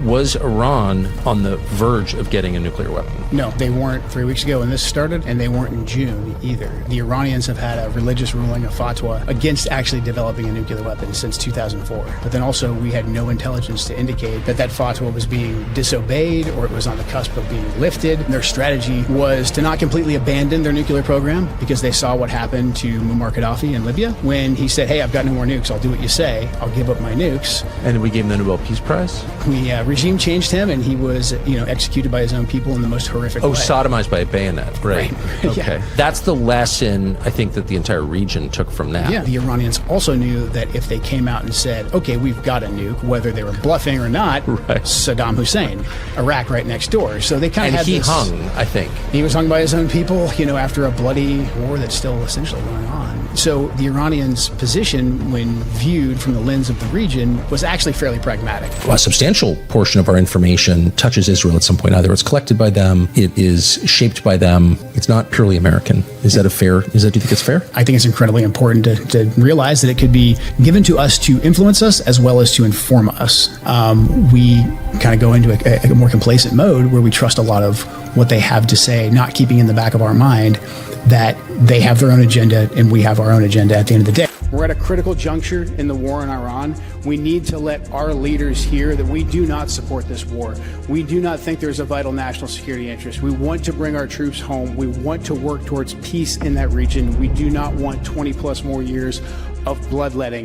Was Iran on the verge of getting a nuclear weapon? No, they weren't 3 weeks ago when this started, and they weren't in June either. The Iranians have had a religious ruling, a fatwa, against actually developing a nuclear weapon since 2004. But then also we had no intelligence to indicate that that fatwa was being disobeyed or it was on the cusp of being lifted. Their strategy was to not completely abandon their nuclear program because they saw what happened to Muammar Gaddafi in Libya when he said, hey, I've got no more nukes. I'll do what you say. I'll give up my nukes. And we gave him the Nobel Peace Prize? We regime changed him, and he was, executed by his own people in the most horrific way. Sodomized by a bayonet. Right. Okay. Yeah. That's the lesson, I think, that the entire region took from that. Yeah. The Iranians also knew that if they came out and said, okay, we've got a nuke, whether they were bluffing or not, right. Saddam Hussein, Iraq right next door. So they kind of had this... And he hung, I think. He was hung by his own people, after a bloody war that's still essentially going on. So the Iranians' position, when viewed from the lens of the region, was actually fairly pragmatic. A substantial portion of our information touches Israel at some point. Either it's collected by them, it is shaped by them. It's not purely American. Do you think it's fair? I think it's incredibly important to realize that it could be given to us to influence us as well as to inform us. We kind of go into a more complacent mode where we trust a lot of what they have to say, not keeping in the back of our mind that they have their own agenda and we have our own agenda at the end of the day. We're at a critical juncture in the war in Iran. We need to let our leaders hear that we do not support this war. We do not think there's a vital national security interest. We want to bring our troops home. We want to work towards peace in that region. We do not want 20 plus more years of bloodletting.